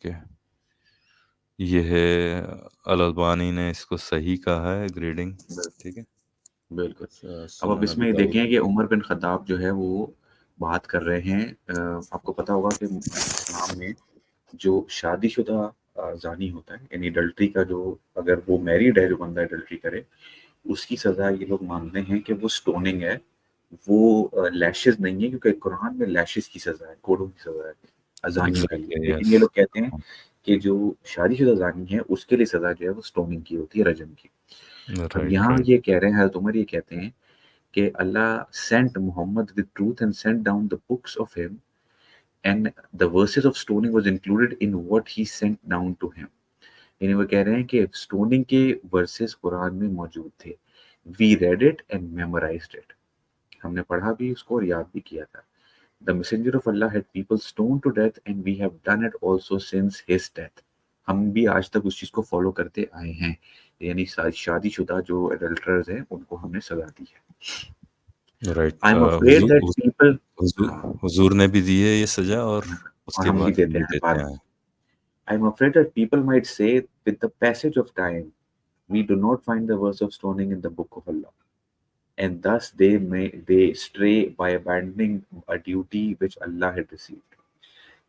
Okay, ये है अल-अल्बानी ने इसको सही कहा है ग्रेडिंग, ठीक है। बिल्कुल। अब सुनन अबी इसमें दाऊद। देखें कि उमर बिन खत्ताब जो है वो बात कर रहे हैं। आपको पता होगा कि इस्लाम में जो शादीशुदा जानी होता है, यानी अडल्ट्री का जो, अगर वो मैरिड है जो बंदा अडल्ट्री करे, उसकी सजा ये लोग मानते हैं कि वो स्टोनिंग है, वो लैशेस नहीं है, क्योंकि कुरान में लैशेस की सजा है, कोड़ों की सजा है अजानियों के लिए। एग्जैक्टली, लेकिन यस। ये लोग कहते हैं कि जो शादीशुदा जानी है उसके लिए सजा जो है वो स्टोनिंग की होती है, रजम की। अब राइट, यहाँ राइट। ये कह रहे हैं, हज़रत उमर ये कहते हैं कि अल्लाह sent Muhammad with truth and sent down the books of him, and the verses of stoning was included in what he sent down to him. यानी वो कह रहे हैं कि स्टोनिंग के वर्सेस कुरान में मौजूद थे। We read it and memorized it, हमने पढ़ा भी उसको और याद भी किया था। The messenger of Allah had people stone to death and we have done it also since his death. हम भी आज तक उस चीज को फॉलो करते आए हैं, यानी शादीशुदा जो एडल्टरर्स हैं उनको हमने सजा दी है। Right. I am afraid that people, हुजूर ने भी दी है ये सजा, और और उसके हम भी बाद हम देते भी हैं देते बाद में। हैं। I am afraid that people might say with the passage of time we do not find the verse of stoning in the book of Allah, and thus they stray by abandoning a duty which Allah had received.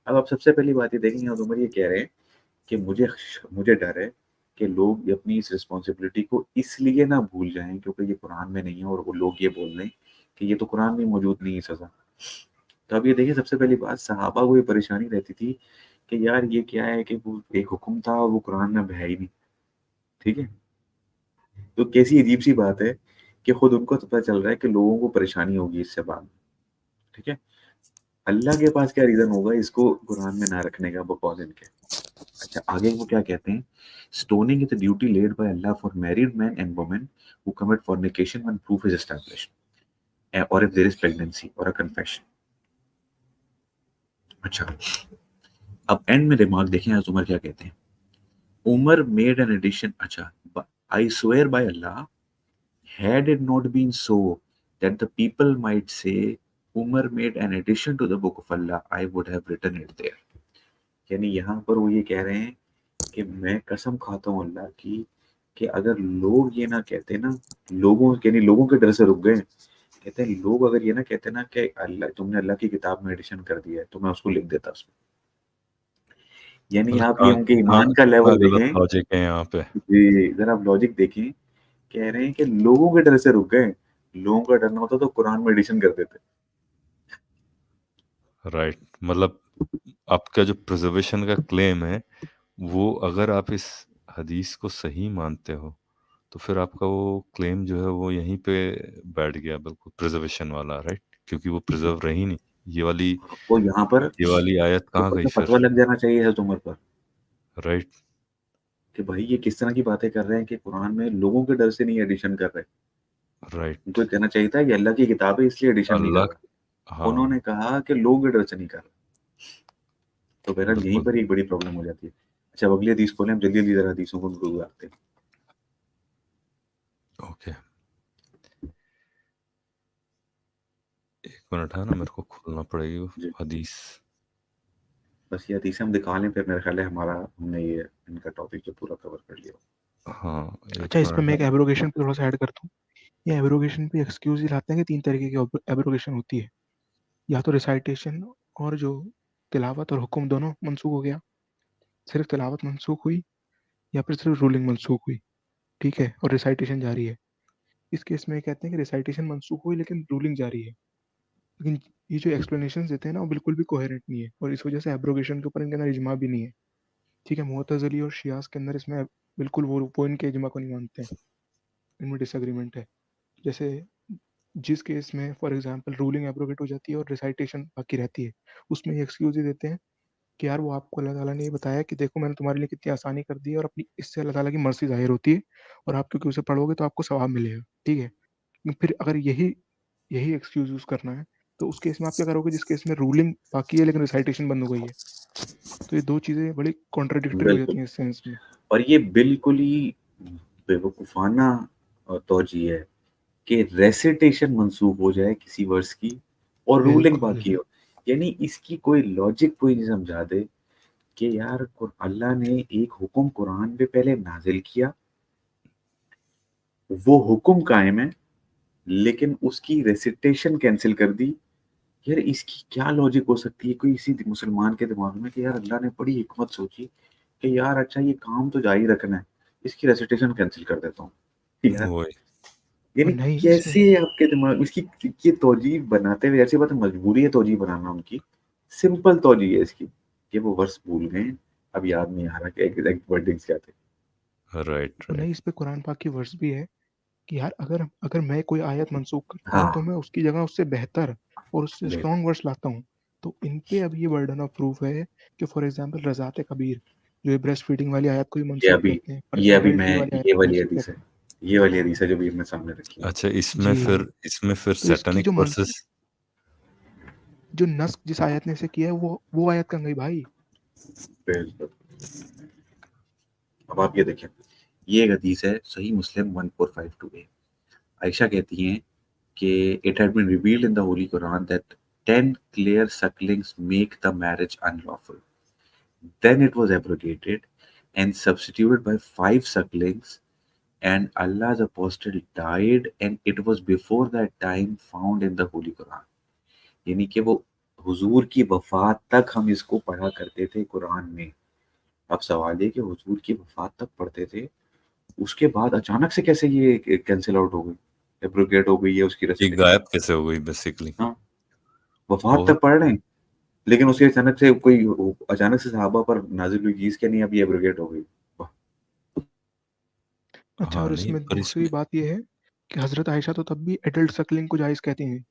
अब आप सबसे पहली बात ये देखेंगे, और उमर ये कह रहे हैं कि मुझे डर है कि लोग अपनी इस रिस्पॉन्सिबिलिटी को इसलिए ना भूल जाएं क्योंकि ये कुरान में नहीं है, और वो लोग ये बोल रहे हैं कि ये तो कुरान में मौजूद नहीं है सजा। तो अब ये देखिए, सबसे पहली बात, सहाबा को ये परेशानी रहती थी कि यार ये क्या है कि वो एक हुक्म था और वो कुरान में है ही नहीं, ठीक है। तो कैसी अजीब सी बात है कि खुद उनको तो पता चल रहा है कि लोगों को परेशानी होगी इससे बाद में, ठीक है। अल्लाह के पास क्या रीजन होगा इसको कुरान में ना रखने का बिकॉज इनके। अच्छा, आगे वो क्या कहते हैं, stoning is a duty led by Allah for married man and women who commit fornication when proof is established, और इफ देयर इज प्रेगनेंसी और अ कन्फेशन। अच्छा, अब एंड में रिमार्क देखें आज उमर क्या कहते हैं। उमर मेड एन एडिशन, अच्छा, I swear by Allah, had it not been so that the people might say Umar made an addition to the book of Allah, I would have written it there. यानी यहाँ पर वो ये कह रहे हैं कि मैं कसम खाता हूँ अल्लाह की कि अगर लोग ये ना कहते ना, लोगों यानी लोगों के डर से रुक गए, कहते हैं लोग अगर ये ना कहते ना कि अल्लाह तुमने अल्लाह की किताब में एडिशन कर दिया है, तो मैं उसको लिख देता उसमें। यानी मतलब आप ये उनके कहाँ ईमान का कहाँ लेवल गलत देखें। लॉजिक है यहाँ पे। जी, जरा आप लॉजिक देखें। कह रहे हैं कि लोगों के डर से रुक गए, लोगों का डर ना होता तो कुरान में एडिशन कर देते। राइट, मतलब आपका जो प्रिजर्वेशन का क्लेम है, वो अगर आप इस हदीस को सही मानते हो, तो फिर आपका वो क्लेम जो है वो यहीं पे बैठ गया, बिल्कुल प्रिजर्वेशन वाला, राइट। क्योंकि वो प्रिजर्व रही नहीं, ये वाली आपको यहाँ पर ये वाली आयत कहाँ ऊपर गई से फिर। फतवा लग जाना चाहिए हज़रत उमर पर राइट, कि भाई ये किस तरह की बातें कर रहे हैं कि कुरान में लोगों के डर से नहीं एडिशन कर रहे। राइट। उनको कहना चाहिए था ये अल्लाह की किताब है इसलिए एडिशन नहीं कर अल्लाह, रहा। हाँ, उन्होंने कहा कि लोगों के डर से नहीं कर रहा। तो बहरहाल यहीं बिल्कुल। पर एक बड़ी प्रॉब्लम हो जाती है। अच्छा, अब अगली हदीस खोलें, हम जल्दी जल्दी जरा हदीसों को गुजारते हैं। ओके, एक मिनट है ना, मेरे को खोलना पड़ेगी वो जी, हदीस। बस ये हदीसें हम दिखा लें, फिर मेरा ख्याल है हमारा हमने ये इनका टॉपिक जो पूरा कवर कर लिया। हाँ, एक अच्छा, इस पे मिनट मैं है। एक एब्रोगेशन पे थोड़ा सा ऐड करता हूँ। ये एब्रोगेशन पे एक्सक्यूज ही लाते हैं कि 3 तरीके की एब्रोगेशन होती है। या तो रिसाइटेशन और जो तिलावत और हुक्म दोनों मनसूख हो गया, सिर्फ तिलावत मनसूख हुई, या फिर सिर्फ रूलिंग मनसूख हुई, ठीक है, और रिसाइटेशन जारी है। इस केस में कहते हैं कि रिसाइटेशन मनसूख हुई लेकिन रूलिंग जारी है। लेकिन ये जो एक्सप्लेनेशन देते हैं ना वो बिल्कुल भी कोहेरेंट नहीं है, और इस वजह से एब्रोगेशन के ऊपर इनके अंदर इजमा भी नहीं है। ठीक है, मुअतज़िली और शियास के अंदर इसमें बिल्कुल वो इनके इजमा को नहीं मानते हैं, इनमें डिसएग्रीमेंट है। जैसे जिस केस में फॉर एग्जांपल रूलिंग एब्रोगेट हो जाती है और रिसाइटेशन बाकी रहती है, उसमें ये एक्सक्यूज ही देते हैं कि यार वो आपको अल्लाह ताला ने ये बताया कि देखो मैंने तुम्हारे लिए कितनी आसानी कर दी है, और अपनी इससे अल्लाह ताला की मर्जी जाहिर होती है, और आप क्योंकि उसे पढ़ोगे तो आपको सवाब मिलेगा, ठीक है। फिर अगर यही यही एक्सक्यूज यूज करना है, तो उस केस में आप क्या करोगे जिस केस में रूलिंग बाकी है लेकिन रिसाइटेशन बंद हो गई है। तो ये दो चीजें बड़ी कॉन्ट्राडिक्टरी हो बिल्कुल, जाती हैं इस सेंस में। और ये बिल्कुल ही बेवकूफाना तौजी है कि रेसिटेशन मंसूब हो जाए किसी वर्स की और रूलिंग बिल्कुल। बाकी हो। यानी इसकी कोई लॉजिक कोई नहीं समझा दे कि यार अल्लाह ने एक हुक्म कुरान पे पहले नाजिल किया, वो हुक्म कायम है, लेकिन उसकी रेसिटेशन कैंसिल कर दी। यार इसकी क्या लॉजिक हो सकती है कोई इसी मुसलमान के दिमाग में कि यार अल्लाह ने बड़ी हिकमत सोची कि यार अच्छा ये काम तो जारी रखना है, इसकी रेसिटेशन कैंसिल कर देता हूँ यार। वही यानी नहीं कैसे इसमें आपके दिमाग में इसकी ये तौजीह बनाते हुए, ऐसी बात है मजबूरी है तौजीह बनाना उनकी, सिंपल तौजीह है इसकी कि वो वर्स भूल गए, अब याद नहीं आ रहा कि एग्जैक्ट वर्डिंग्स क्या थे। राइट नहीं, राइट इस पे कुरान पाक की वर्स भी है कि यार अगर अगर मैं कोई आयत मंसूख करता हूँ तो हाँ मैं उसकी जगह उससे बेहतर और उससे बिल्कुल। स्ट्रॉन्ग वर्ड्स लाता हूँ। तो इन पे अब ये बर्डन ऑफ प्रूफ है कि फॉर एग्जांपल रज़ात कबीर जो ब्रेस्ट फीडिंग वाली आयत को ही ये मंसूख अभी कहते हैं और ये अभी मैं एडल्ट्री वाली आयत ये को वाली मंसूख हदीस है, कहते हैं। ये वाली हदीस है जो भी अपने सामने रखी है। अच्छा जी इसमें फिर तो इसकी सैटेनिक वर्सेस जो नस्ख जिस आयत ने से किया है वो आयत कहाँ गई भाई? बिल्कुल। अब आप ये देखें, ये एक हदीस है सही मुस्लिम 1452 आयशा कहती हैं कि it had been revealed in the Holy Quran that 10 clear sucklings make the marriage unlawful. Then it was abrogated and substituted by 5 sucklings, and Allah's apostle died, and it was before that time found in the Holy Quran. यानी कि वो हुजूर की वफात तक हम इसको पढ़ा करते थे कुरान में। अब सवाल ये कि हुजूर की वफात तक पढ़ते थे, उसके बाद अचानक से कैसे ये कैंसिल आउट हो गई, एब्रोगेट हो गई है उसकी ये रेसिटेशन। गायब कैसे हो गई बेसिकली। हाँ, वफात और तक पढ़ रहे हैं, लेकिन उसके अचानक से कोई अचानक से सहाबा पर नाजिल हुई चीज क्या नहीं, अब ये एब्रोगेट हो गई। वाह! अच्छा, हाँ और नहीं इसमें पर दूसरी इसमें बात ये है कि हजरत आयशा तो तब भी एडल्ट सकलिंग को जायज कहती हैं।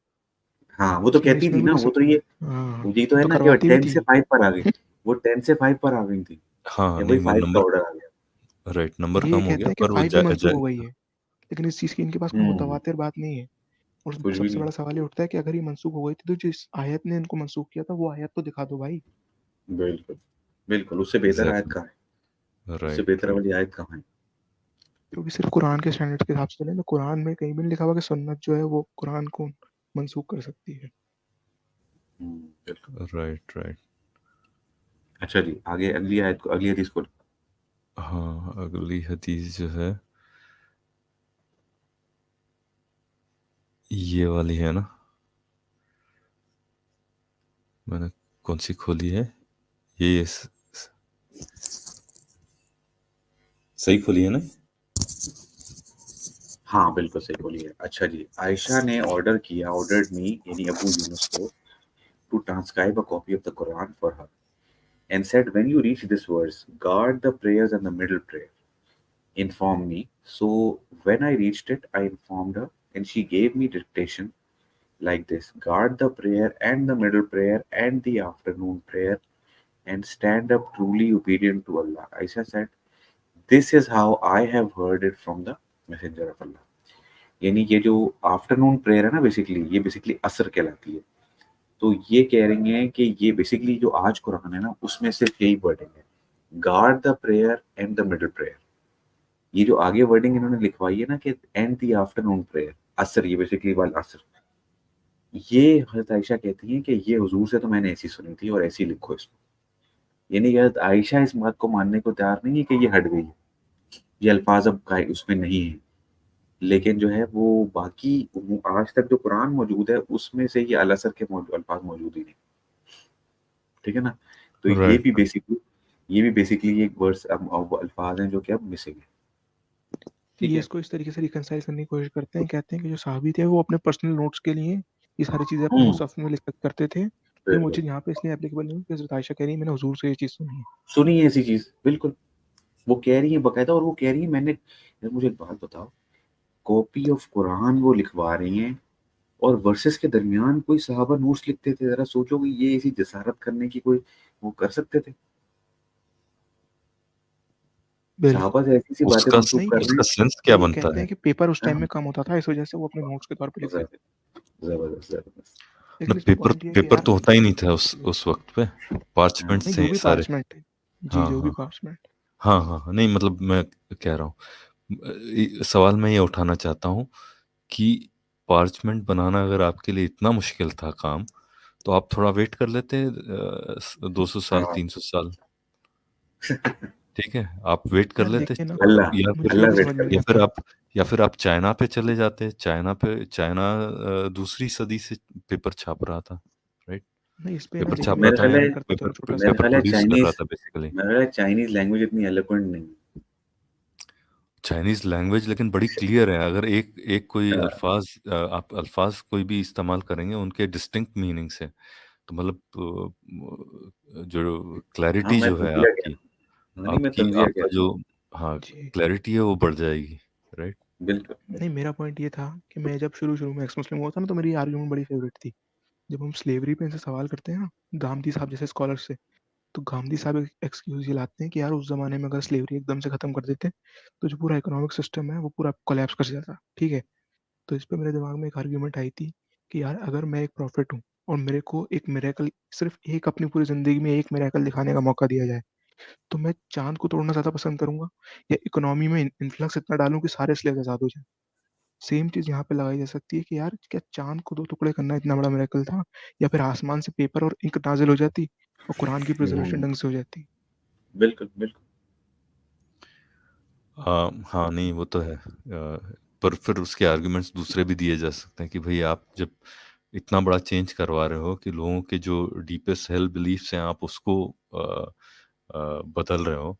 हाँ वो तो इसमें कहती थी इसमें भी ना, तो वो तो हाँ ये तो वो है तो ना कि वो करवाती भी 10 थी। से 5 पर आ गई, वो 10 से 5 पर आ गई थी, हाँ या नहीं वही वो 5 का नंबर ऑर्डर आ गया। राइट नंबर ये कम हो कहते गया हैं कि पर वो 5 भी मंसूख हो गई है, लेकिन इस चीज़ की इनके पास कोई हम्म, मुतवातिर बात नहीं है। और कुछ भी सबसे नहीं। बड़ा सवाल ये उठता है कि अगर ये मंसूख हो गई थी तो जिस आयत ने इनको मंसूख किया था वो आयत तो दिखा दो भाई। बिल्कुल बिल्कुल, उससे बेहतर आयत एग्जैक्टली कहाँ है, उससे राइट बेहतर राइट वाली आयत कहाँ है। क्योंकि सिर्फ कुरान के स्टैंडर्ड के हिसाब से चले तो कुरान में कहीं भी नहीं लिखा हुआ कि सुन्नत जो है वो कुरान को मंसूख कर सकती है। बिल्कुल। राइट राइट अच्छा जी, आगे अगली आयत को, अगली हदीस को। हाँ अगली हदीस जो है ये वाली है ना, मैंने कौन सी खोली है, ये सही खोली है ना। हाँ बिल्कुल सही बोलिए। अच्छा जी, आयशा ने ऑर्डर्ड मी यानी अबू यूनुस को to transcribe a copy of the Quran for her and said, when you reach this verse, guard the prayers and the middle prayer. Inform me. So when I reached it, I informed her and she gave me dictation like this: guard the prayer and the middle prayer and the afternoon prayer and stand up truly obedient to Allah. Aisha said, this is how I have heard it from the messenger of Allah. यानी ये जो afternoon prayer है ना, basically ये basically असर कहलाती है। तो ये कह रही हैं कि ये बेसिकली जो आज कुरान है ना, उसमें सिर्फ यही वर्डिंग है, guard the prayer and the middle prayer. ये जो आगे वर्डिंग इन्होंने लिखवाई है ना कि एंड द आफ्टरनून प्रेयर, असर, ये बेसिकली वाल असर, ये हजरत आयशा कहती हैं कि ये हुजूर से तो मैंने ऐसी सुनी थी और ऐसी लिखो इसको। यानी कि हजरत आयशा इस बात को मानने को तैयार नहीं है कि ये हट गई है, ये अल्फाज अब उसमें नहीं है, लेकिन जो है वो बाकी आज तक जो कुरान मौजूद है उसमें से ये अल असर के अल्फाज मौजूद ही नहीं। ठीक है ना। तो राइट ये भी बेसिकली एक वर्ड्स अल्फाज हैं जो कि अब मिसिंग है। ठीक ये है। इसको इस तरीके से रिकंसाइल करने की कोशिश करते हैं, कहते हैं कि जो सहाबी थे वो अपने पर्सनल नोट्स के लिए ये सारी चीज़ें अपने हम्म, मुसहफ में लिख करते थे, लेकिन वो बिल्कुल। चीज़ यहाँ पे इसलिए एप्लीकेबल नहीं कि हज़रत आयशा कह रही है मैंने हुजूर से ये चीज़ सुनी है। सुनी है ऐसी चीज, बिल्कुल। वो कह रही है बकायदा, और वो कह रही है मैंने, यार मुझे एक बात बताओ, कॉपी ऑफ कुरान वो लिखवा रही हैं और वर्सेस के दरमियान कोई सहाबा नोट्स लिखते थे। जरा सोचो कि ये ऐसी जसारत करने की कोई वो कर सकते थे? बिल्कुल। सहाबा से ऐसी सी बातें उसका मंसूब नहीं कर रहे उसका हैं। सेंस क्या नहीं, ये बनता कहते है। हैं कि पेपर उस टाइम हाँ, में कम होता था, इस वजह से वो अपने नोट्स के तौर पे लिख देते थे। जबरदस्त जबरदस्त। लेकिन इसमें पेपर पॉइंट ये है कि पेपर यार तो होता ही नहीं था उस वक्त पे, पार्चमेंट नहीं, से जो ही भी सारे। पार्चमेंट है, जी हाँ जो भी हाँ पार्चमेंट। हाँ हाँ हाँ, नहीं मतलब मैं कह रहा हूँ सवाल मैं ये उठाना चाहता हूँ कि पार्चमेंट बनाना अगर आपके लिए इतना मुश्किल था काम, तो आप थोड़ा वेट कर लेते 200 साल हाँ 300 साल। ठीक है, आप वेट कर यार लेते देखिए ना, अल्लाह या मुझे फिर ये अल्लाह भी वेट समझ में कर नहीं या फिर आता। आप या फिर आप चाइना पे चले जाते। चाइना दूसरी सदी से पेपर छाप रहा था, राइट? नहीं, इस पे ना पेपर देखिए, छाप मैं रहा मेरे था ख्याल है यानी डिसएग्री करता हूँ थोड़ा छोटा सा। मेरे पेपर ख्याल है प्रोड्यूस कर रहा था बेसिकली। मेरे ख्याल है चाइनीज लैंग्वेज इतनी एलोक्वेंट नहीं चाइनीज़ लैंग्वेज लेकिन बड़ी क्लियर है। अगर एक एक कोई है। आप अल्फाज कोई भी इस्तेमाल करेंगे उनके डिस्टिंक्ट मीनिंग्स है। तो मतलब जो हाँ, क्लैरिटी मैं जो है तंजिया कह आपकी रहा हूँ। नहीं, मैं आपकी तंजिया कह आपका रहा जो हाँ जी। क्लैरिटी है वो बढ़ जाएगी, राइट? हूँ। बिल्कुल। नहीं, मेरा पॉइंट ये था कि मैं जब शुरू-शुरू में एक्स मुस्लिम हुआ था ना, तो मेरी आर्गुमेंट बड़ी फेवरेट थी। जब हम स्लेवरी पे इनसे सवाल करते हैं ना, गांधी साहब जैसे स्कॉलर से, तो गांधी साहब एक एक्सक्यूज ये लाते हैं कि यार उस जमाने में अगर स्लेवरी एकदम से खत्म कर देते तो जो पूरा इकोनॉमिक सिस्टम है वो पूरा कोलैप्स कर जाता। ठीक है, तो इस पे मेरे दिमाग में एक आर्ग्यूमेंट आई थी कि यार अगर मैं एक प्रॉफिट हूँ और मेरे को एक मिरेकल, सिर्फ एक अपनी पूरी जिंदगी में एक मिरेकल दिखाने का मौका दिया जाए, तो मैं चांद को तोड़ना ज्यादा पसंद करूंगा या इकोनॉमी में इन्फ्लक्स इतना डालूं कि सारे स्लेव आजाद हो जाए। सेम चीज यहाँ पे लगाई जा सकती है कि यार क्या चांद को दो टुकड़े करना इतना बड़ा मिरेकल था, या फिर आसमान से पेपर और इंक नाजिल हो जाती और कुरान की प्रिजर्वेशन ढंग से हो जाती। बिल्कुल, बिल्कुल। हाँ, नहीं वो तो है। पर फिर उसके आर्गुमेंट्स दूसरे भी दिए जा सकते हैं कि भई आप जब इतना बड़ा चेंज करवा रहे हो कि लोगों के जो डीपेस्ट हेल्थ बिलीफ्स हैं आप उसको बदल रहे हो,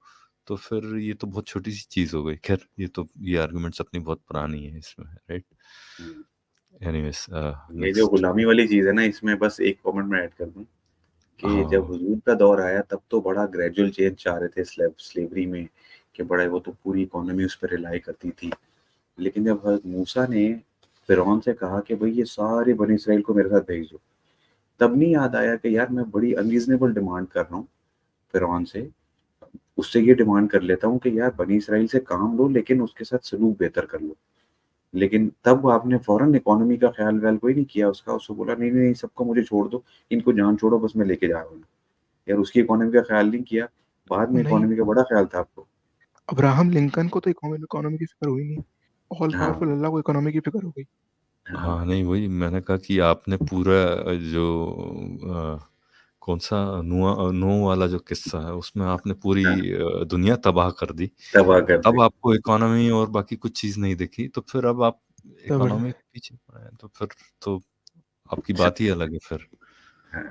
तो फिर ये तो बहुत छोटी-सी चीज़ हो गई। ख़ैर ये आर्गुमेंट्स अपनी बहुत पुरानी है इसमें, राइट? हुँ। एनीवेज़ ये जो नेक्स्ट। गुलामी वाली चीज़ है ना, इसमें बस एक कमेंट मैं ऐड कर दूँ कि जब हाँ, हुजूर का दौर आया तब तो बड़ा ग्रेजुअल चेंज चाह रहे थे स्लेवरी में कि बड़ा वो तो पूरी इकोनॉमी उस पे रिलाई करती थी। लेकिन जब हज़रत मूसा ने फ़िरौन से कहा कि भई ये सारे बनी इस्राइल को मेरे साथ भेज दो, तब नहीं याद आया कि यार मैं बड़ी अनरीज़नेबल डिमांड कर रहा हूँ फ़िरौन से। उससे ये डिमांड कर लेता हूँ कि यार बनी इस्राइल से काम लो लेकिन उसके साथ सलूक बेहतर कर लो। लेकिन तब आपने फ़ौरन इकोनॉमी का ख़्याल-व्याल कोई नहीं किया उसका, उसको बोला नहीं, नहीं, नहीं सबको मुझे छोड़ दो, इनको जान छोड़ो बस मैं लेके जा रहा हूँ। यार उसकी इकोनॉमी का ख़्याल नहीं किया, बाद में नहीं, इकोनॉमी का बड़ा ख़्याल था आपको। अब्राहम लिंकन को तो इकोनॉमी की फिक्र हुई नहीं, ऑल हाँ, पावरफुल अल्लाह को इकोनॉमी की फिक्र हो गई। हाँ, हाँ, नहीं वही मैंने कहा कि आपने पूरा जो कौन-सा नूह वाला जो किस्सा है उसमें आपने पूरी हाँ, दुनिया तबाह कर दी। तबाह कर तब दी। आपको इकोनॉमी और बाकी कुछ चीज़ नहीं दिखी, तो फिर अब आप तब इकोनॉमी के पीछे पड़े हैं, तो फिर तो आपकी बात ही अलग है फिर। हाँ।